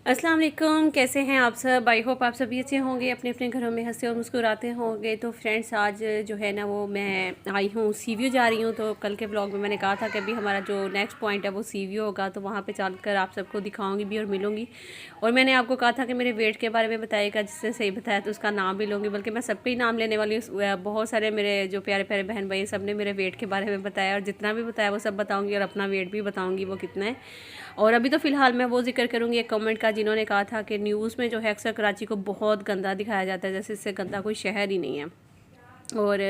अस्सलाम वालेकुम, कैसे हैं आप सब। आई होप आप सभी अच्छे होंगे, अपने अपने घरों में हंसते और मुस्कुराते होंगे। तो फ्रेंड्स, आज जो है ना वो मैं आई हूँ सी व्यू जा रही हूँ। तो कल के ब्लॉग में मैंने कहा था कि अभी हमारा जो नेक्स्ट पॉइंट है वो सी व्यू होगा, तो वहाँ पे चलकर आप सबको दिखाऊंगी भी और मिलूंगी। और मैंने आपको कहा था कि मेरे वेट के बारे में बताइएगा, जिससे सही बताया तो उसका नाम भी लूँगी, बल्कि मैं सबके ही नाम लेने वाली हूँ। बहुत सारे मेरे जो प्यारे प्यारे बहन भाई सब ने मेरे वेट के बारे में बताया, और जितना भी बताया वो सब बताऊँगी, और अपना वेट भी बताऊँगी वो कितना है। और अभी तो फ़िलहाल मैं वो जिक्र करूँगी एक कमेंट का, जिन्होंने कहा था कि न्यूज़ में जो है अक्सर कराची को बहुत गंदा दिखाया जाता है, जैसे इससे गंदा कोई शहर ही नहीं है। और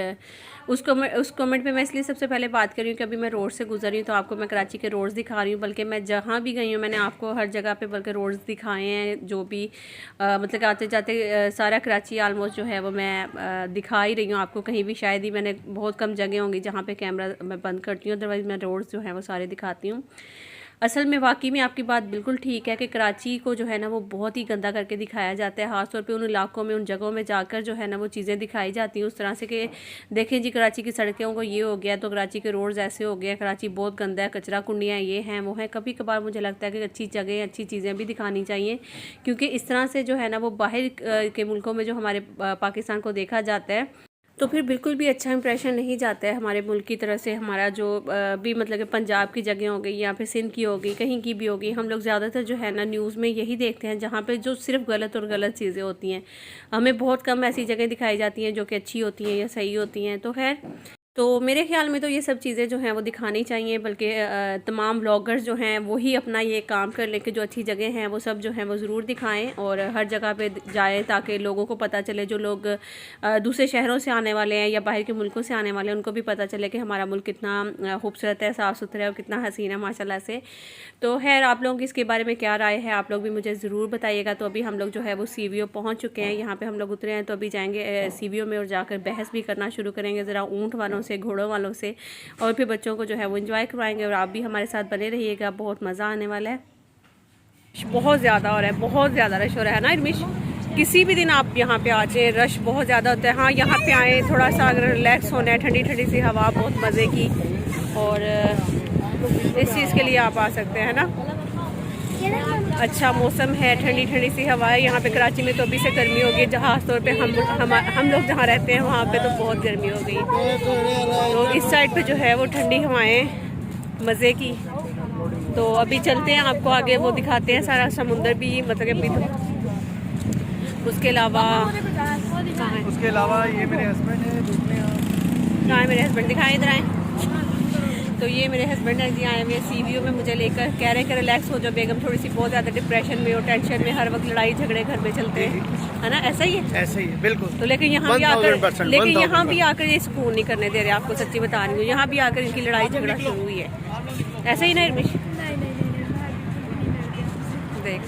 उस कमेंट पे मैं इसलिए सबसे पहले बात कर रही हूँ कि अभी मैं रोड से गुजर रही हूँ, तो आपको मैं कराची के रोड्स दिखा रही हूँ। बल्कि मैं जहाँ भी गई हूँ मैंने आपको हर जगह पे बल्कि रोड्स दिखाए हैं, जो भी मतलब आते जाते सारा कराची आलमोस्ट जो है वो मैं दिखा ही रही हूँ आपको। कहीं भी शायद ही मैंने बहुत कम जगह होंगी जहाँ पे कैमरा मैं बंद करती हूँ, अदरवाइज़ मैं रोड्स जो हैं वो सारे दिखाती हूँ। असल में वाकई में आपकी बात बिल्कुल ठीक है कि कराची को जो है ना वो बहुत ही गंदा करके दिखाया जाता है, ख़ासतौर पे उन इलाकों में, उन जगहों में जाकर जो है ना वो चीज़ें दिखाई जाती हैं उस तरह से कि देखें जी कराची की सड़कों को ये हो गया, तो कराची के रोड्स ऐसे हो गए, कराची बहुत गंदा है, कचरा कुंडियाँ ये हैं वो हैं। कभी कभार मुझे लगता है कि अच्छी जगह अच्छी चीज़ें भी दिखानी चाहिए, क्योंकि इस तरह से जो है ना वो बाहर के मुल्कों में जो हमारे पाकिस्तान को देखा जाता है तो फिर बिल्कुल भी अच्छा इंप्रेशन नहीं जाता है हमारे मुल्क की तरफ से। हमारा जो भी मतलब कि पंजाब की जगह हो गई या फिर सिंध की हो गई, कहीं की भी होगी, हम लोग ज़्यादातर जो है ना न्यूज़ में यही देखते हैं जहाँ पे जो सिर्फ गलत और गलत चीज़ें होती हैं। हमें बहुत कम ऐसी जगह दिखाई जाती हैं जो कि अच्छी होती हैं या सही होती हैं। तो खैर, तो मेरे ख्याल में तो ये सब चीज़ें जो हैं वो दिखानी चाहिए, बल्कि तमाम ब्लॉगर्स जो हैं वही अपना ये काम कर लें कि जो अच्छी जगह हैं वो सब जो हैं वो ज़रूर दिखाएं और हर जगह पे जाएं, ताकि लोगों को पता चले, जो लोग दूसरे शहरों से आने वाले हैं या बाहर के मुल्कों से आने वाले हैं, उनको भी पता चले कि हमारा मुल्क कितना खूबसूरत है, साफ़ सुथरा है और कितना हसीन है माशाल्लाह से। तो खैर, आप लोगों की इसके बारे में क्या राय है आप लोग भी मुझे ज़रूर बताइएगा। तो अभी हम लोग जो है वो सी वी ओ पहुँच चुके हैं, यहाँ पर हम लोग उतरे हैं, तो अभी जाएँगे सी वी ओ में और जाकर बहस भी करना शुरू करेंगे ज़रा ऊँट वालों से, घोड़ों वालों से, और फिर बच्चों को जो है वो एंजॉय करवाएंगे। और आप भी हमारे साथ बने रहिएगा, बहुत मज़ा आने वाला है। बहुत ज़्यादा हो रहा है, बहुत ज़्यादा रश हो रहा है ना इरमिश। किसी भी दिन आप यहाँ पे आ जाए, रश बहुत ज़्यादा होता है। हाँ, यहाँ पे आए, थोड़ा सा अगर रिलैक्स होना है, ठंडी ठंडी सी हवा, बहुत मज़े की, और इस चीज़ के लिए आप आ सकते हैं ना। अच्छा मौसम है, ठंडी ठंडी सी हवा है। यहाँ पे कराची में तो अभी से गर्मी होगी, खास तौर पे हम लोग जहाँ रहते हैं वहाँ पे तो बहुत गर्मी हो गई। तो इस साइड पे जो है वो ठंडी हवाएं मज़े की। तो अभी चलते हैं, आपको आगे वो दिखाते हैं सारा समुंदर भी, मतलब अभी तो उसके अलावा ये मेरे हस्बैंड है, कहाँ है मेरे हस्बैंड, दिखाएं इधर आए। तो ये मेरे हस्बैंड है जी, आए हुए सी वी ओ में मुझे लेकर, कह रहे हैं कि रिलैक्स हो जाओ बेगम, थोड़ी सी बहुत ज़्यादा डिप्रेशन में और टेंशन में, हर वक्त लड़ाई झगड़े घर में चलते हैं, है ना, ऐसा ही है, ऐसे ही है बिल्कुल। तो लेकिन यहाँ भी आकर ये सुकून नहीं करने दे रहे, आपको सच्ची बता रही हूँ। यहाँ भी आकर इनकी लड़ाई झगड़ा शुरू हुई है, ऐसा ही ना इरमिश, देख।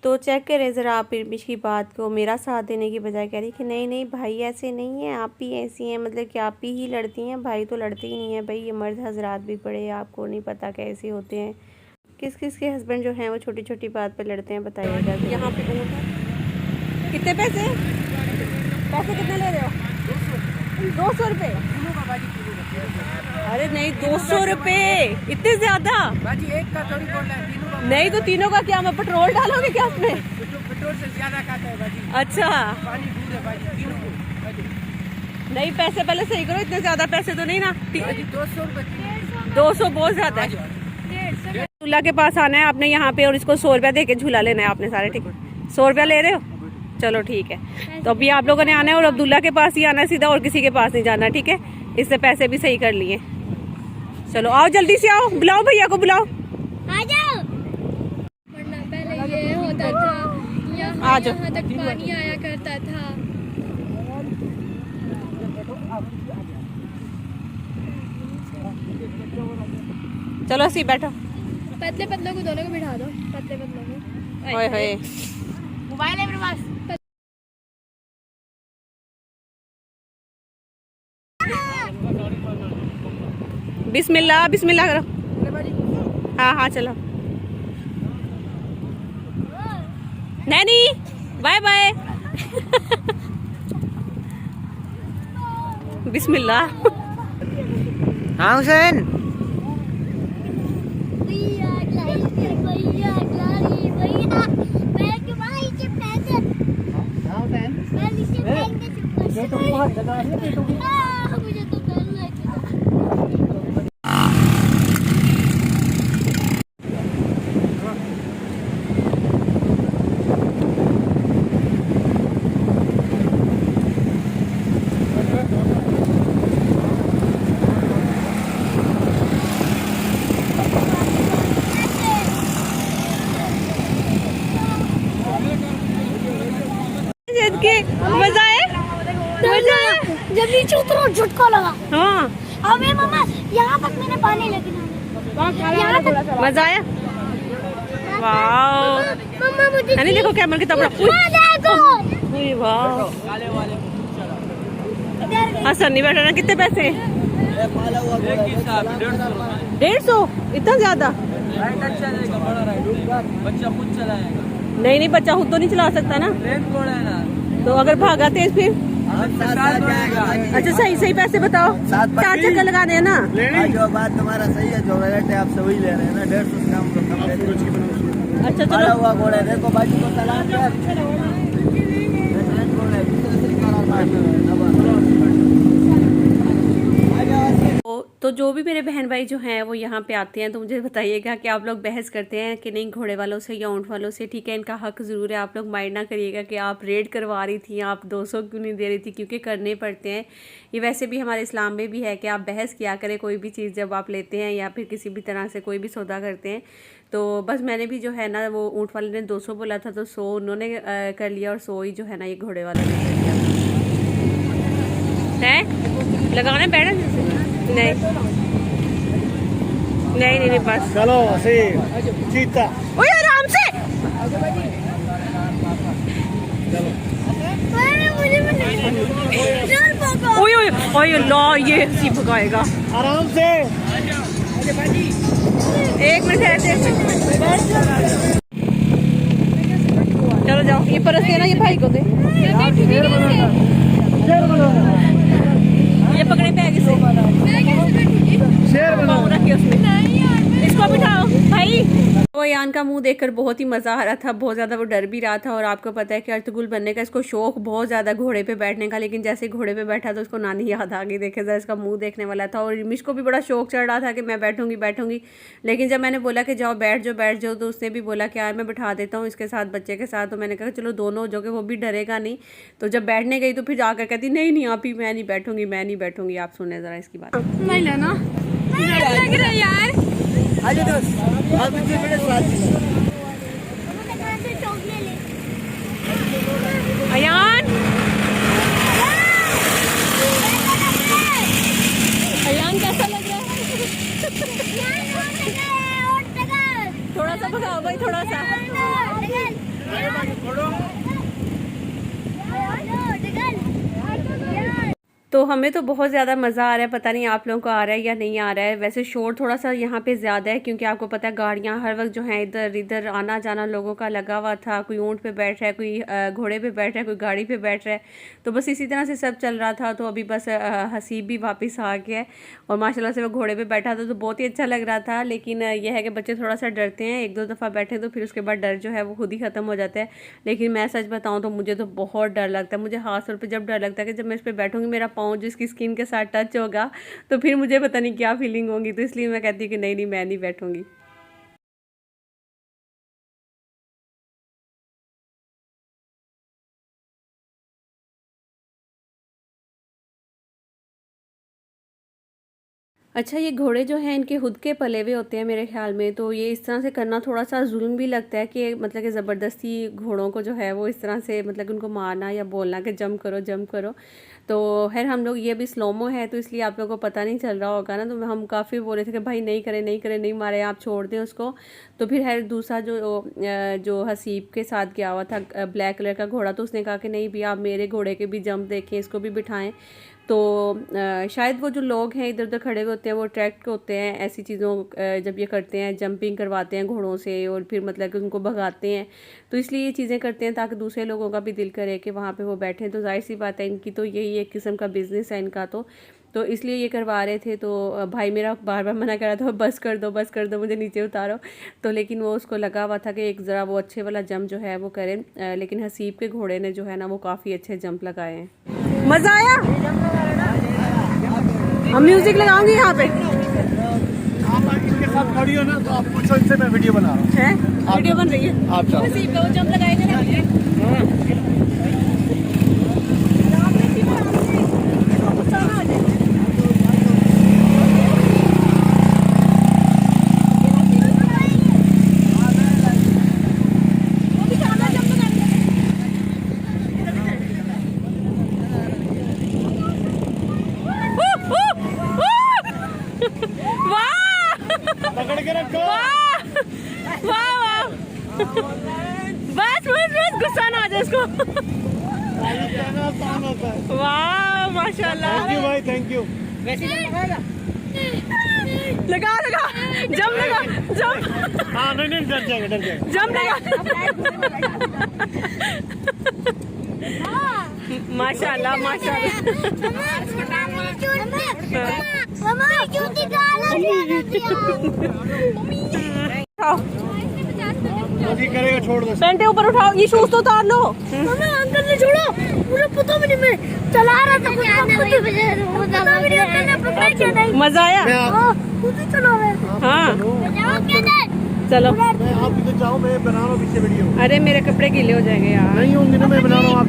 तो चेक करें ज़रा आप इरमिश की बात को, मेरा साथ देने की बजाय कह रही कि नहीं नहीं भाई ऐसे नहीं है, आप ही ऐसी हैं, मतलब कि आप ही लड़ती हैं, भाई तो लड़ते ही नहीं है भाई, ये मर्द हजरात भी पड़े, आपको नहीं पता कैसे होते हैं। किस किस के हस्बैंड जो हैं वो छोटी छोटी बात पे लड़ते हैं, बताइएगा। यहाँ पे कितने पैसे कितने ले रहे हो? 200 रुपये? अरे नहीं, 200 रुपये इतने ज़्यादा एक का थोड़ी बोल रहा है, नहीं तो तीनों का क्या, मैं पेट्रोल डालोगे क्या उसमें? पेट्रोल से ज्यादा खाता है बाजी। अच्छा, पानी दूध है बाजी, तीनों को। नहीं पैसे पहले सही करो, इतने ज्यादा पैसे तो नहीं ना। 200 रुपये, 200 बहुत ज्यादा है। झूला के पास आना है आपने यहाँ पे, और इसको 100 रुपया दे के झूला लेना है आपने सारे, ठीक है? 100 रुपया ले रहे हो, चलो ठीक है। तो अभी आप लोगों ने आना है और अब्दुल्ला के पास ही आना है सीधा, और किसी के पास नहीं जाना, ठीक है? इससे पैसे भी सही कर लिए। चलो आओ, जल्दी से आओ, बुलाओ भैया को, बुलाओ, आ जाओ। वरना पहले ये होता था, यहाँ तक पानी आया करता था। चलो ऐसे ही बैठो। पतले पतलों को दोनों को बिठा दो, पतले पतलों को। ओए होए, मोबाइल है मेरे पास। बिस्मिल्लाह बिस्मिल्लाह करो। हाँ हाँ चलो, नैनी बाय बाय। बिस्मिल्लाह। हाँ हुसैन, भैया मुझे तो डर लगता है। मजा है, मजा है। जब नीचे उतरो झटका लगा। हाँ अबे मामा यहाँ तक मैंने पानी लगी यहाँ तक। मजा आया। वाह मम्मा मुझे नहीं देखो कैमरा कितना बड़ा। उई, वाह हसन नहीं बैठा ना। कितने पैसे? 150। इतना ज्यादा? बच्चा खुद चलाएगा। नहीं बच्चा खुद तो नहीं चला सकता ना। तो अगर भागा तेज फिर? अच्छा सही पैसे बताओ। 4 चक्कर लगाने हैं ना। जो बात तुम्हारा सही है, जो वैरायटी आप सभी ले रहे हैं ना, 150 ग्राम तो कम ले। अच्छा चलो हुआ घोड़ा है, देखो बाजू को सलाम कर। तो जो भी मेरे बहन भाई जो हैं वो यहाँ पे आते हैं तो मुझे बताइएगा कि आप लोग बहस करते हैं कि नहीं घोड़े वालों से या ऊँट वालों से। ठीक है, इनका हक ज़रूर है। आप लोग माइंड ना करिएगा कि आप रेड करवा रही थी, आप 200 क्यों नहीं दे रही थी, क्योंकि करने पड़ते हैं। ये वैसे भी हमारे इस्लाम में भी है कि आप बहस किया करें कोई भी चीज़ जब आप लेते हैं या फिर किसी भी तरह से कोई भी सौदा करते हैं। तो बस मैंने भी जो है ना, वो ऊँट वाले ने 200 बोला था तो 100 उन्होंने कर लिया और 100 ही जो है ना ये घोड़े वाला ने कर लिया है। लगाना बैठा नहीं बस चलो चीता ओए आराम से। ओए अल्लाह ये सी भगाएगा। आराम से। 1 मिनट ऐसे। चलो जाओ, ये परस देना, ये भाई को दे। ये पकड़े बैग से। पाँव रखे उसमें। इसको बिठाओ भाई। वो यान का मुंह देखकर बहुत ही मज़ा आ रहा था, बहुत ज़्यादा वो डर भी रहा था। और आपको पता है कि अर्तुगरुल बनने का इसको शौक बहुत ज़्यादा घोड़े पे बैठने का, लेकिन जैसे घोड़े पे बैठा तो उसको नानी याद आ गई। देखे जरा इसका मुंह देखने वाला था। और रिमिश को भी बड़ा शौक चढ़ रहा था कि मैं बैठूंगी। लेकिन जब मैंने बोला कि जाओ बैठ जाओ तो उसने भी बोला कि यार मैं बैठा देता हूँ इसके साथ, बच्चे के साथ। तो मैंने कहा चलो दोनों हो जाओगे, वो भी डरेगा नहीं। तो जब बैठने गई तो फिर जाकर कहती नहीं आप ही, मैं नहीं बैठूंगी। आप सुने ज़रा इसकी बात। नहीं लेना लग रहा है यार। आगे दोस्त आप इतने बड़े स्वाद अयान कैसा लग रहा है? थोड़ा सा भगाओ भाई, थोड़ा सा। तो हमें तो बहुत ज़्यादा मज़ा आ रहा है, पता नहीं आप लोगों को आ रहा है या नहीं आ रहा है। वैसे शोर थोड़ा सा यहाँ पे ज़्यादा है क्योंकि आपको पता है गाड़ियाँ हर वक्त जो हैं इधर इधर आना जाना लोगों का लगा हुआ था। कोई ऊँट पे बैठ रहा है, कोई घोड़े पे बैठ रहा है, कोई गाड़ी पे बैठ रहा है। तो बस इसी तरह से सब चल रहा था। तो अभी बस हसीब भी वापस आ गया है और माशाल्लाह से वो घोड़े पर बैठा था तो बहुत ही अच्छा लग रहा था। लेकिन यह है कि बच्चे थोड़ा सा डरते हैं, 1-2 दफ़ा बैठे तो फिर उसके बाद डर जो है वो खुद ही ख़त्म हो जाता है। लेकिन मैं सच बताऊँ तो मुझे तो बहुत डर लगता है। मुझे खास तौर पर जब डर लगता है कि जब मैं इस पर बैठूँगी मेरा पाँव जिसकी स्किन के साथ टच होगा तो फिर मुझे पता नहीं क्या फीलिंग होगी। तो इसलिए मैं कहती हूँ कि नहीं मैं नहीं बैठूंगी। अच्छा ये घोड़े जो हैं इनके खुद के पले हुए होते हैं मेरे ख्याल में। तो ये इस तरह से करना थोड़ा सा जुल्म भी लगता है कि मतलब कि ज़बरदस्ती घोड़ों को जो है वो इस तरह से मतलब उनको मारना या बोलना कि जंप करो। तो खैर हम लोग ये भी स्लोमो है तो इसलिए आप लोगों को पता नहीं चल रहा होगा ना। तो हम काफ़ी बोल रहे थे कि भाई नहीं करें नहीं मारे, आप छोड़ दें उसको। तो फिर खैर दूसरा जो हसीब के साथ गया हुआ था ब्लैक कलर का घोड़ा, तो उसने कहा कि नहीं भी आप मेरे घोड़े के भी जंप देखें, इसको भी बिठाएं। तो शायद वो जो लोग हैं इधर उधर खड़े हुए होते हैं वो अट्रैक्ट होते हैं ऐसी चीज़ों जब ये करते हैं, जंपिंग करवाते हैं घोड़ों से और फिर मतलब कि उनको भगाते हैं। तो इसलिए ये चीज़ें करते हैं ताकि दूसरे लोगों का भी दिल करे कि वहाँ पे वो बैठें। तो जाहिर सी बात है इनकी तो यही एक किस्म का बिज़नेस है इनका। तो इसलिए ये करवा रहे थे। तो भाई मेरा बार बार मना कर रहा था बस कर दो मुझे नीचे उतारो। तो लेकिन वो उसको लगा हुआ था कि एक ज़रा वो अच्छे वाला जंप जो है वो करें। लेकिन हसीब के घोड़े ने जो है ना वो काफ़ी अच्छे जंप लगाए हैं। मजा आया? हम म्यूजिक लगाऊंगी यहाँ पे। आप इनके साथ खड़ी हो ना तो आप पूछो इनसे, मैं वीडियो बना रहा हूँ। है वीडियो बन रही है। आप जाओ। जंप लगाएंगे ना। पकड़ के रखो। वाह वाह, बस बस बस, गुस्सा ना आ जाए इसको। आसान होता है। वाह माशाल्लाह। थैंक यू भाई, थैंक यू। लगा लगा, जंप लगा, जंप। हाँ नहीं नहीं, डर जाएगा, डर जाएगा। जंप लगा। माशाल्लाह माशाल्लाह। जी करेगा, छोड़ दो। पेंटे ऊपर उठाओ, ये शूज तो उतार लो। अंकल ने छोड़ो, मुझे पता भी नहीं, मैं चला रहा था मजा आया? खुद ही चलो। हाँ चलो। मैं आप इधर जाओ, मैं बना रहा हूँ पीछे वीडियो। अरे मेरे कपड़े गीले हो जाएंगे यार। नहीं होंगे ना, मैं बना रहा हूँ। आप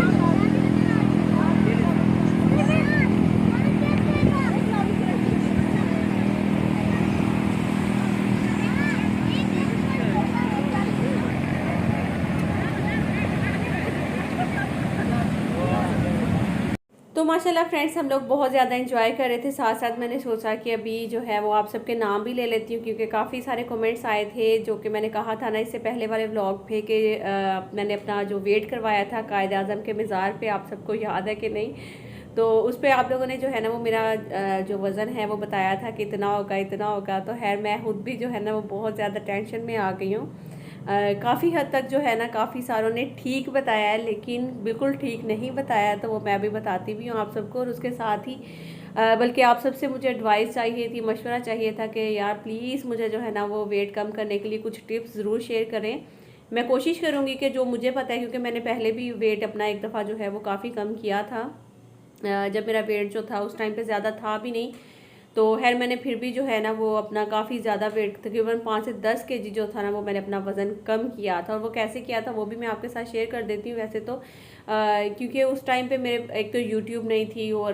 तो माशाल्लाह फ्रेंड्स, हम लोग बहुत ज़्यादा इंजॉय कर रहे थे। साथ साथ मैंने सोचा कि अभी जो है वो आप सबके नाम भी ले लेती हूँ, क्योंकि काफ़ी सारे कमेंट्स आए थे जो कि मैंने कहा था ना इससे पहले वाले व्लॉग पे कि मैंने अपना जो वेट करवाया था कायद आज़म के मज़ार पे, आप सबको याद है कि नहीं? तो उस पर आप लोगों ने जो है ना वो मेरा जो वज़न है वो बताया था कि इतना होगा इतना होगा। तो खैर मैं खुद भी जो है ना वो बहुत ज़्यादा टेंशन में आ गई हूँ। काफ़ी हद तक जो है ना काफ़ी सारों ने ठीक बताया है, लेकिन बिल्कुल ठीक नहीं बताया, तो वो मैं भी बताती भी हूँ आप सबको। और उसके साथ ही बल्कि आप सबसे मुझे एडवाइस चाहिए थी, मशवरा चाहिए था कि यार प्लीज़ मुझे जो है ना वो वेट कम करने के लिए कुछ टिप्स ज़रूर शेयर करें। मैं कोशिश करूँगी कि जो मुझे पता है, क्योंकि मैंने पहले भी वेट अपना एक दफ़ा जो है वो काफ़ी कम किया था। जब मेरा वेट जो था उस टाइम पे ज़्यादा था भी नहीं, तो खैर मैंने फिर भी जो है ना वो अपना काफ़ी ज़्यादा वेट, तकरीबन 5 से 10 केजी जो था ना वो मैंने अपना वज़न कम किया था। और वो कैसे किया था वो भी मैं आपके साथ शेयर कर देती हूँ। वैसे तो क्योंकि उस टाइम पे मेरे एक तो यूट्यूब नहीं थी और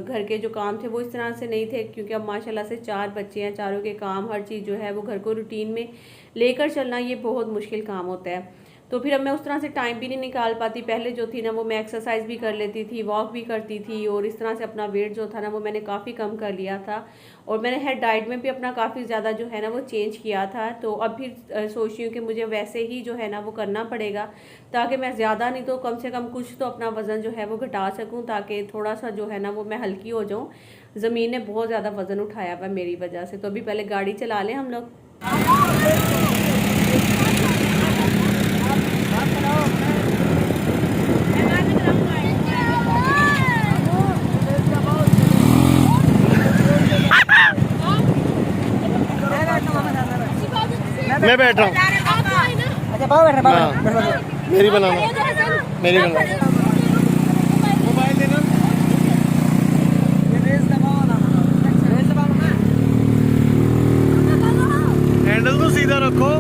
घर के जो काम थे वो इस तरह से नहीं थे, क्योंकि अब माशाल्लाह से 4 बच्चे हैं, चारों के काम, हर चीज़ जो है वो घर को रूटीन में लेकर चलना ये बहुत मुश्किल काम होता है। तो फिर अब मैं उस तरह से टाइम भी नहीं निकाल पाती। पहले जो थी ना वो मैं एक्सरसाइज भी कर लेती थी, वॉक भी करती थी, और इस तरह से अपना वेट जो था ना वो मैंने काफ़ी कम कर लिया था। और मैंने हेड डाइट में भी अपना काफ़ी ज़्यादा जो है ना वो चेंज किया था। तो अब फिर सोच रही हूँ कि मुझे वैसे ही जो है ना वो करना पड़ेगा, ताकि मैं ज़्यादा नहीं तो कम से कम कुछ तो अपना वज़न जो है वो घटा सकूँ, ताकि थोड़ा सा जो है ना वो मैं हल्की हो जाऊँ। ज़मीन ने बहुत ज़्यादा वज़न उठाया हुआ मेरी वजह से। तो अभी पहले गाड़ी चला लें हम लोग। मैं बैठ रहा हूँ। अच्छा पाओ बैठ रहा, मेरी बनाना, मेरी बनाना। मोबाइल देना। हैंडल तो सीधा रखो।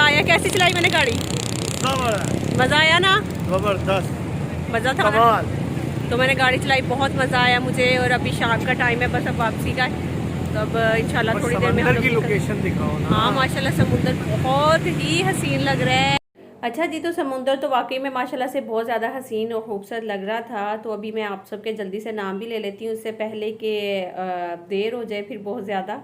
मज़ा आया? कैसी चलाई मैंने गाड़ी? मज़ा आया ना? जबरदस्त, मज़ा था ना? तो मैंने गाड़ी चलाई, बहुत मज़ा आया मुझे। और अभी शाम का टाइम है, बस अब वापसी का है। तो अब इंशाल्लाह थोड़ी देर में हम लोग की लोकेशन दिखाओ ना। हाँ माशाल्लाह समुंदर बहुत ही हसीन लग रहा है। अच्छा जी, तो समुंदर तो वाकई में माशाल्लाह से बहुत ज़्यादा हसीन और खूबसूरत लग रहा था। तो अभी मैं आप सबके जल्दी से नाम भी ले लेती हूँ, उससे पहले कि देर हो जाए फिर बहुत ज़्यादा।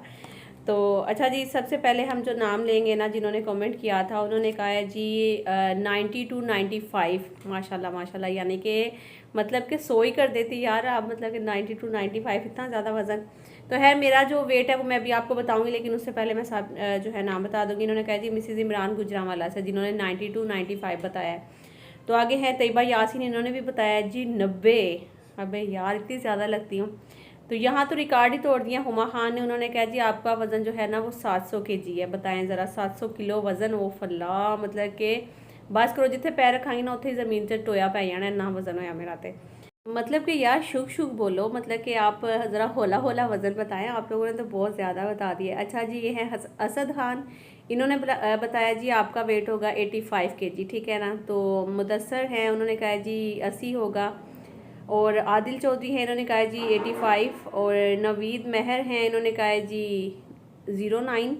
तो अच्छा जी, सबसे पहले हम जो नाम लेंगे ना, जिन्होंने कमेंट किया था उन्होंने कहा है जी 90 to 95। माशाल्लाह माशाल्लाह, यानी कि मतलब कि 100 ही कर देती यार आप, मतलब कि 90 to 95 इतना ज़्यादा वज़न। तो है मेरा जो वेट है वो मैं अभी आपको बताऊंगी, लेकिन उससे पहले मैं सब जो है नाम बता दूंगी। इन्होंने कहा जी मिसिज़ इमरान गुजरांवाला से, जिन्होंने 90 to 95 बताया है। तो आगे है तैयबा यासीन, इन्होंने भी बताया जी 90। अबे यार इतनी ज़्यादा लगती हूँ। तो यहाँ तो रिकॉर्ड ही तोड़ दिया हुमा खान ने। उन्होंने कहा जी आपका वज़न जो है ना वो 700 kg है। बताएं ज़रा, 700 किलो वज़न, वो फला मतलब कि बस करो, जिथे पैर रखाई ना उत्थे ज़मीन से टोया पै जाना, इन्ना वज़न होया मेरा। तो मतलब कि यार शुक शुक बोलो, मतलब कि आप ज़रा होला होला वज़न बताएं। आप लोगों ने तो बहुत ज़्यादा बता दिया। अच्छा जी, ये है असद खान, इन्होंने बताया जी आपका वेट होगा 85 kg, ठीक है ना। तो मुदस्सर हैं, उन्होंने कहा जी 80 होगा। और आदिल चौधरी हैं, इन्होंने कहा जी 85। और नवीद महर हैं, इन्होंने कहा जी 09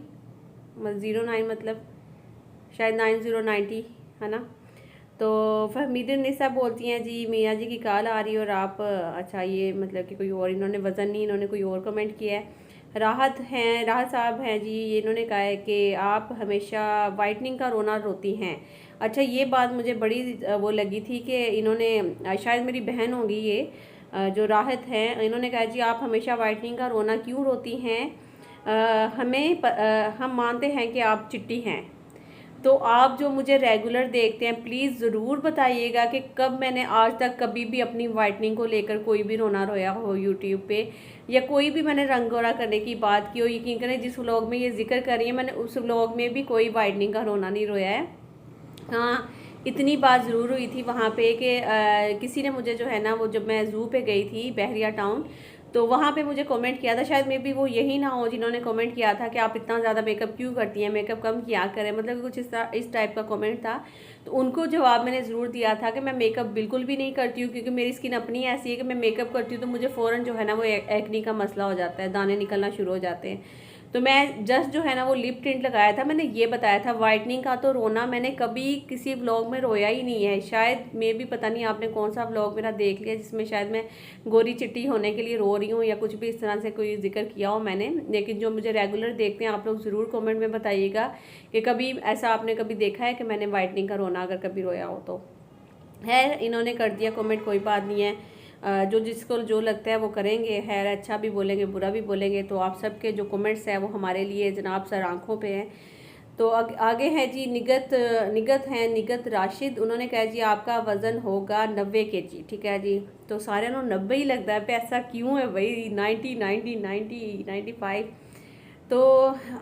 मतलब शायद 90 है ना। तो फहमीदुन निसा बोलती हैं जी मियाँ जी की कॉल आ रही है और आप अच्छा ये मतलब कि कोई और, इन्होंने वज़न नहीं, इन्होंने कोई और कमेंट किया है। राहत हैं, राहत साहब हैं जी, इन्होंने कहा है कि आप हमेशा वाइटनिंग का रोना रोती हैं। अच्छा, ये बात मुझे बड़ी वो लगी थी कि इन्होंने शायद मेरी बहन होंगी ये जो राहत हैं, इन्होंने कहा जी आप हमेशा वाइटनिंग का रोना क्यों रोती हैं? हम मानते हैं कि आप चिट्टी हैं। तो आप जो मुझे रेगुलर देखते हैं प्लीज़ ज़रूर बताइएगा कि कब मैंने आज तक कभी भी अपनी वाइटनिंग को लेकर कोई भी रोना रोया हो यूट्यूब पे, या कोई भी मैंने रंग गोरा करने की बात की हो। यकीन करें जिस व्लॉग में ये जिक्र कर रही है मैंने उस व्लॉग में भी कोई वाइटनिंग का रोना नहीं रोया है। हाँ, इतनी बात ज़रूर हुई थी वहाँ पे कि किसी ने मुझे जो है ना, वो जब मैं ज़ू पे गई थी बहरिया टाउन, तो वहाँ पे मुझे कमेंट किया था, शायद मे बी वो यही ना हो जिन्होंने कमेंट किया था कि आप इतना ज़्यादा मेकअप क्यों करती हैं, मेकअप कम किया करें, मतलब कुछ इस टाइप का कमेंट था। तो उनको जवाब मैंने ज़रूर दिया था कि मैं मेकअप बिल्कुल भी नहीं करती हूँ, क्योंकि मेरी स्किन अपनी ऐसी है कि मैं मेकअप करती हूँ तो मुझे फ़ौरन जो है ना वो एक्नी का मसला हो जाता है, दाने निकलना शुरू हो जाते हैं। तो मैं जस्ट जो है ना वो लिप टिंट लगाया था, मैंने ये बताया था। वाइटनिंग का तो रोना मैंने कभी किसी व्लॉग में रोया ही नहीं है। शायद मे भी पता नहीं आपने कौन सा व्लॉग मेरा देख लिया जिसमें शायद मैं गोरी चिट्टी होने के लिए रो रही हूँ या कुछ भी इस तरह से कोई जिक्र किया हो मैंने। लेकिन जो मुझे रेगुलर देखते हैं आप लोग ज़रूर कमेंट में बताइएगा कि कभी ऐसा आपने कभी देखा है कि मैंने वाइटनिंग का रोना अगर कभी रोया हो तो। है, इन्होंने कर दिया कमेंट, कोई बात नहीं है। जो जिसको जो लगता है वो करेंगे, है अच्छा भी बोलेंगे बुरा भी बोलेंगे। तो आप सबके जो कमेंट्स हैं वो हमारे लिए जनाब सर आँखों पे हैं। तो आगे है जी निगत राशिद, उन्होंने कहा जी आपका वज़न होगा 90 kg, ठीक है जी। तो सारे 90 ही लगता है, पैसा क्यों है भाई 90 तो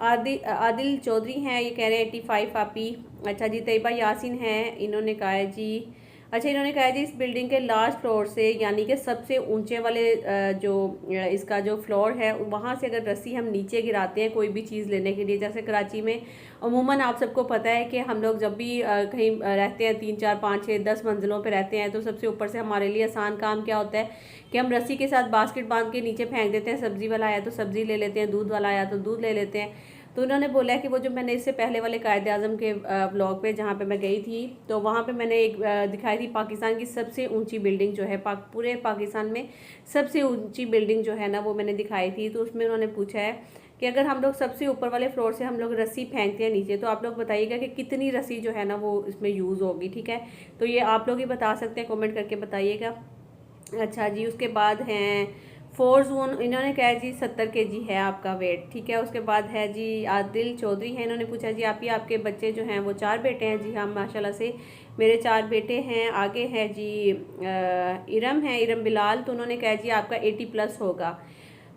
आदिल चौधरी हैं, ये कह रहे हैं 85 आपी। अच्छा जी, तैयबा यासीन हैं, इन्होंने कहा है जी अच्छा, इन्होंने कहा जी इस बिल्डिंग के लास्ट फ्लोर से, यानी कि सबसे ऊंचे वाले जो इसका जो फ्लोर है वहाँ से अगर रस्सी हम नीचे गिराते हैं कोई भी चीज़ लेने के लिए, जैसे कराची में अमूमन आप सबको पता है कि हम लोग जब भी कहीं रहते हैं 3 4 5 6 10 मंजिलों पे रहते हैं, तो सबसे ऊपर से हमारे लिए आसान काम क्या होता है कि हम रस्सी के साथ बास्केट बांध के नीचे फेंक देते हैं। सब्ज़ी वाला आया तो सब्ज़ी ले लेते हैं, दूध वाला आया तो दूध ले लेते हैं। तो उन्होंने बोला है कि वो जो मैंने इससे पहले वाले कायदे आज़म के व्लॉग पे जहाँ पे मैं गई थी, तो वहाँ पे मैंने एक दिखाई थी पाकिस्तान की सबसे ऊंची बिल्डिंग जो है पूरे पाकिस्तान में सबसे ऊंची बिल्डिंग जो है ना वो मैंने दिखाई थी। तो उसमें उन्होंने पूछा है कि अगर हम लोग सबसे ऊपर वाले फ्लोर से हम लोग रस्सी फेंकते हैं नीचे, तो आप लोग बताइएगा कि कितनी रस्सी जो है ना वो इसमें यूज़ होगी, ठीक है। तो ये आप लोग ही बता सकते हैं, कमेंट करके बताइएगा। अच्छा जी, उसके बाद हैं 4 जून, इन्होंने कहा जी 70 kg है आपका वेट, ठीक है। उसके बाद है जी आदिल चौधरी हैं, इन्होंने पूछा जी आपके बच्चे जो हैं वो 4 बेटे हैं? जी हाँ, माशाल्लाह से मेरे 4 बेटे हैं। आगे है जी इरम बिलाल, तो उन्होंने कहा जी आपका 80+ होगा।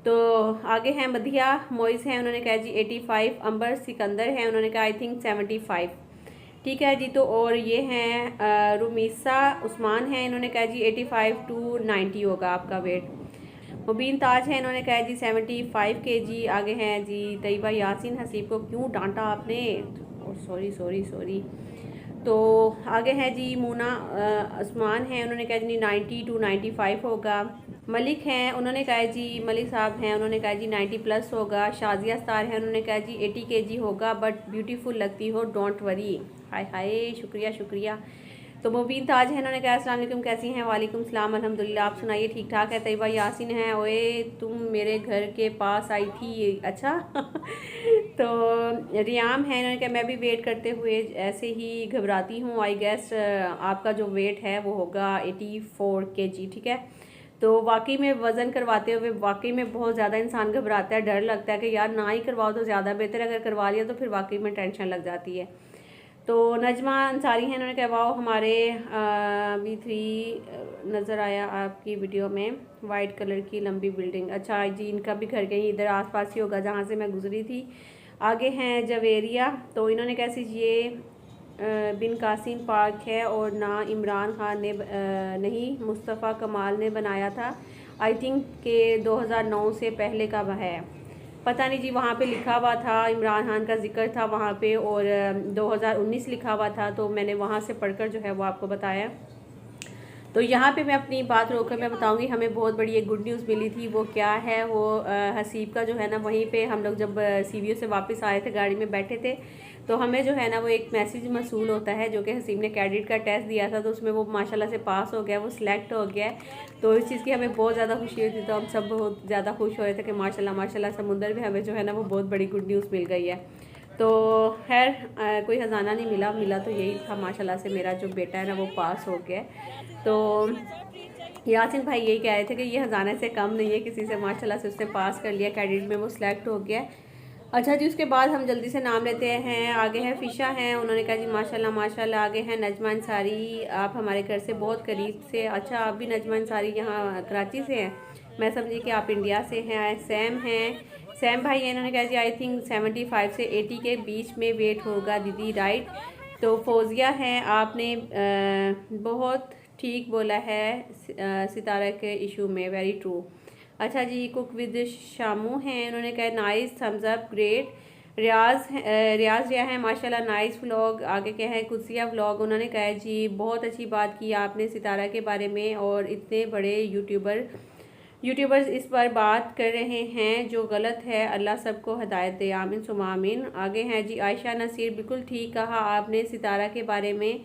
तो आगे हैं मधिया मोइज़ हैं, उन्होंने कहा जी 85। अंबर सिकंदर हैं, उन्होंने कहा आई थिंक 75, ठीक है जी। तो और ये हैं रुमीसा उस्मान हैं, इन्होंने कहा जी 85 to 90 होगा आपका वेट। मुबीन ताज है, इन्होंने कहा जी 75 kg। आगे हैं जी तैयबा यासीन, हसीब को क्यों डांटा आपने? और सॉरी सॉरी सॉरी। तो आगे है जी मुना आसमान है, उन्होंने कहा जी 90 to 95 होगा। मलिक हैं, उन्होंने कहा जी, मलिक साहब हैं, उन्होंने कहा जी 90 प्लस होगा। शाजिया स्टार है, उन्होंने कहा जी 80 kg होगा, बट ब्यूटीफुल लगती हो, डोंट वरी। हाय हाय, शुक्रिया शुक्रिया। तो मुबीन ताज है, उन्होंने कहा अस्सलाम वालेकुम, कैसी हैं? वालेकुम सलाम, अल्हम्दुलिल्लाह, आप सुनाइए? ठीक ठाक है। तैयबा यासिन है, ओए तुम मेरे घर के पास आई थी, अच्छा। तो रियाम है, इन्होंने कहा मैं भी वेट करते हुए ऐसे ही घबराती हूँ, आई गेस आपका जो वेट है वो होगा 84 kg, ठीक है। तो वाकई में वज़न करवाते हुए वाकई में बहुत ज़्यादा इंसान घबराता है, डर लगता है कि यार ना ही करवाओ तो ज़्यादा बेहतर, अगर करवा लिया तो फिर वाकई में टेंशन लग जाती है। तो नजमा अंसारी हैं, उन्होंने कहा वाओ हमारे B3 नज़र आया आपकी वीडियो में, वाइट कलर की लंबी बिल्डिंग। अच्छा जी, इनका भी घर कहीं इधर आसपास ही होगा जहाँ से मैं गुजरी थी। आगे हैं जवेरिया, तो इन्होंने कैसी ये बिन कासिम पार्क है और ना इमरान खान ने नहीं मुस्तफ़ा कमाल ने बनाया था, आई थिंक के 2009 से पहले का है, पता नहीं जी। वहाँ पे लिखा हुआ था इमरान खान का जिक्र था वहाँ पे, और 2019 लिखा हुआ था, तो मैंने वहाँ से पढ़कर जो है वो आपको बताया। तो यहाँ पे मैं अपनी बात रोक कर मैं बताऊँगी, हमें बहुत बड़ी एक गुड न्यूज़ मिली थी। वो क्या है, वो हसीब का जो है ना, वहीं पे हम लोग जब सीवीओ से वापस आए थे, गाड़ी में बैठे थे, तो हमें जो है ना वो एक मैसेज मसूल होता है, जो कि हसीब ने कैडेट का टेस्ट दिया था, तो उसमें वो माशाल्लाह से पास हो गया, वो सिलेक्ट हो गया। तो इस चीज़ की हमें बहुत ज़्यादा खुशी हुई थी, तो हम सब बहुत ज़्यादा खुश हो रहे थे कि माशाल्लाह माशाल्लाह समुंदर में हमें जो है ना वो बहुत बड़ी गुड न्यूज़ मिल गई है। तो खैर कोई ख़जाना नहीं मिला, मिला तो यही था माशाल्लाह से मेरा जो बेटा है ना वो पास हो गया। तो यासिन भाई यही कह रहे थे कि ये ख़जाने से कम नहीं है, किसी से माशाल्लाह से उसने पास कर लिया, कैडेट में वो सिलेक्ट हो गया। अच्छा जी, उसके बाद हम जल्दी से नाम लेते हैं। आगे है फ़िशा हैं, उन्होंने कहा जी माशाल्लाह माशाल्लाह। आगे है नजमा अंसारी, आप हमारे घर से बहुत करीब से, अच्छा आप भी नजमा अंसारी यहाँ कराची से हैं, मैं समझी कि आप इंडिया से हैं। सैम हैं, सैम भाई हैं, इन्होंने कहा जी आई थिंक 75 से 80 के बीच में वेट होगा दीदी, राइट। तो फौजिया हैं, आपने बहुत ठीक बोला है सितारा के इशू में, वेरी ट्रू। अच्छा जी, कुक विद शामू हैं, उन्होंने कहा नाइस, थम्स अप, ग्रेट। रियाज रिया है, माशाल्लाह नाइस व्लॉग। आगे क्या है, कुसिया व्लॉग, उन्होंने कहा जी बहुत अच्छी बात की आपने सितारा के बारे में, और इतने बड़े यूट्यूबर्स इस पर बात कर रहे हैं जो गलत है, अल्लाह सबको हिदायत दे, आमीन सुमा आमीन। आगे हैं जी आयशा नसीर, बिल्कुल ठीक कहा आपने, सितारा के बारे में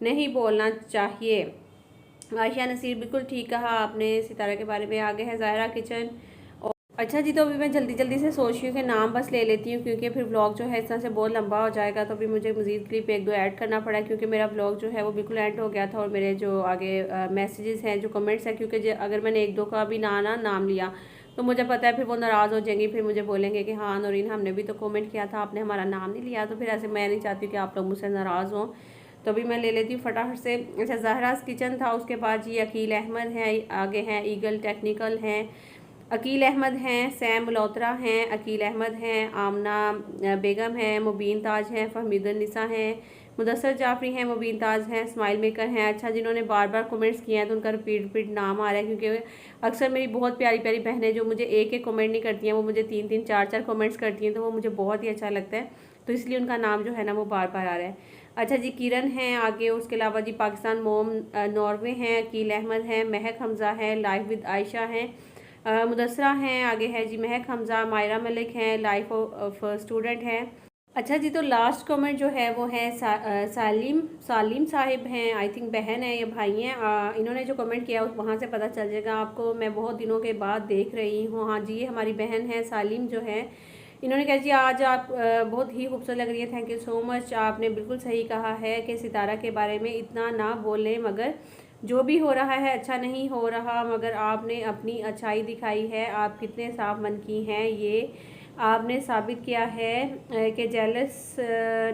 नहीं बोलना चाहिए। आयशा नसीर, बिल्कुल ठीक कहा आपने सितारा के बारे में। आगे है ज़ाहिरा किचन। और अच्छा जी, तो अभी मैं जल्दी से सोच रही हूँ कि नाम बस ले लेती हूँ, क्योंकि फिर व्लॉग जो है इस तरह से बहुत लंबा हो जाएगा, तो अभी मुझे मज़ीद क्लिप 1-2 ऐड करना पड़ा, क्योंकि मेरा व्लॉग जो है वो बिल्कुल एंड हो गया था, और मेरे जो आगे मैसेजेस हैं, जो कमेंट्स हैं, क्योंकि अगर मैंने 1-2 का भी नाम लिया तो मुझे पता है फिर वो नाराज़ हो जाएंगी, फिर मुझे बोलेंगे कि हाँ नौरीन हमने भी तो कमेंट किया था, आपने हमारा नाम नहीं लिया, तो फिर ऐसे मैं नहीं चाहती कि आप लोग मुझसे नाराज़ हों, तो अभी मैं ले लेती हूँ फटाफट से। अच्छा, ज़हरास किचन था, उसके बाद जी अकील अहमद है, आगे हैं ईगल टेक्निकल हैं, अकील अहमद हैं, सैम मल्होत्रा हैं, अकील अहमद हैं, आमना बेगम हैं, मुबीन ताज हैं, फहमीदुन्निसा हैं, मुदस्सर जाफरी हैं, मुबीन ताज हैं, स्माइल मेकर हैं। अच्छा, जिन्होंने बार बार कमेंट्स किए हैं तो उनका रिपीट नाम आ रहा है, क्योंकि अक्सर मेरी बहुत प्यारी प्यारी बहनें जो मुझे एक कमेंट नहीं करती हैं, वो मुझे 3-3 4-4 कमेंट्स करती हैं, तो वो मुझे बहुत ही अच्छा लगता है, तो इसलिए उनका नाम जो है ना वो बार बार आ रहा है। अच्छा जी, किरण हैं आगे, उसके अलावा जी पाकिस्तान मोम नॉर्वे हैं, अकील अहमद हैं, महक हमज़ा हैं, लाइफ विद आयशा हैं, मुदस्सरा हैं, आगे है जी महक हमज़ा, मायरा मलिक हैं, लाइफ ऑफ स्टूडेंट हैं। अच्छा जी, तो लास्ट कमेंट जो है वो है सालिम साहिब हैं, आई थिंक बहन है या भाई हैं, इन्होंने जो कमेंट किया वहाँ से पता चल जाएगा आपको, मैं बहुत दिनों के बाद देख रही हूँ। हाँ जी, ये हमारी बहन है सालिम जो है, इन्होंने कहा जी आज आप बहुत ही खूबसूरत लग रही है, थैंक यू सो मच। आपने बिल्कुल सही कहा है कि सितारा के बारे में इतना ना बोलें, मगर जो भी हो रहा है अच्छा नहीं हो रहा, मगर आपने अपनी अच्छाई दिखाई है, आप कितने साफ मन की हैं, ये आपने साबित किया है कि जेलस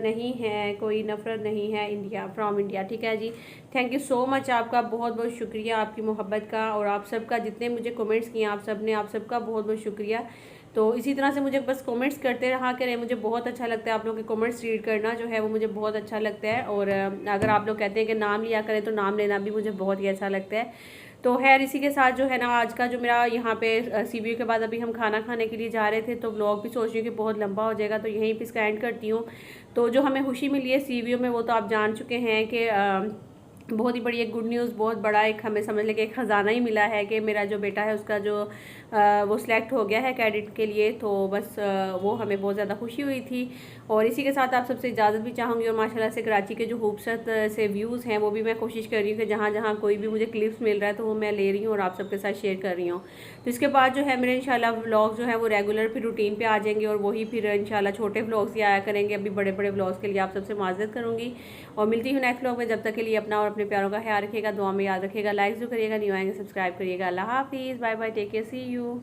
नहीं है, कोई नफ़रत नहीं है इंडिया फ्रॉम इंडिया। ठीक है जी, थैंक यू सो मच, आपका बहुत बहुत शुक्रिया आपकी मोहब्बत का, और आप सबका जितने मुझे कमेंट्स किए आप सब ने, आप सबका बहुत बहुत शुक्रिया। तो इसी तरह से मुझे बस कमेंट्स करते रहा करें, मुझे बहुत अच्छा लगता है आप लोगों के कमेंट्स रीड करना जो है वो मुझे बहुत अच्छा लगता है। और अगर आप लोग कहते हैं कि नाम लिया करें तो नाम लेना भी मुझे बहुत ही अच्छा लगता है। तो खैर इसी के साथ जो है ना आज का जो मेरा यहाँ पे सीवीयू के बाद अभी हम खाना खाने के लिए जा रहे थे, तो व्लॉग भी सोच रही हूँ कि बहुत लंबा हो जाएगा, तो यहीं पे इसका एंड करती हूँ। तो जो हमें खुशी मिली है सीवीयू में वो तो आप जान चुके हैं कि बहुत ही बड़ी एक गुड न्यूज़, बहुत बड़ा एक हमें समझ लें कि एक ख़जाना ही मिला है कि मेरा जो बेटा है उसका जो वो सिलेक्ट हो गया है कैडेट के लिए। तो बस वो हमें बहुत ज़्यादा खुशी हुई थी। और इसी के साथ आप सबसे इजाज़त भी चाहूँगी। और माशाल्लाह से कराची के जो खूबसूरत से व्यूज़ हैं वो भी मैं कोशिश कर रही हूँ कि जहाँ जहाँ कोई भी मुझे क्लिप्स मिल रहा है तो वो मैं ले रही हूँ और आप सबके साथ शेयर कर रही हूँ। तो इसके बाद जो है मेरे इंशाल्लाह व्लॉग जो है वो रेगुलर फिर रूटीन पे आ जाएंगे और वही फिर इंशाल्लाह छोटे व्लॉग्स ही आया करेंगे। अभी बड़े बड़े व्लॉग्स के लिए आप सबसे माज़रत करूँगी और मिलती हूँ नेक्स्ट व्लॉग में। जब तक के लिए अपना और अपने प्यारों का ख्याल रखिएगा, दुआ में याद रखिएगा, लाइक जो करिएगा, न्यू आएंगे सब्सक्राइब करिएगा। अल्लाह हाफिज़, bye bye, take care, see you.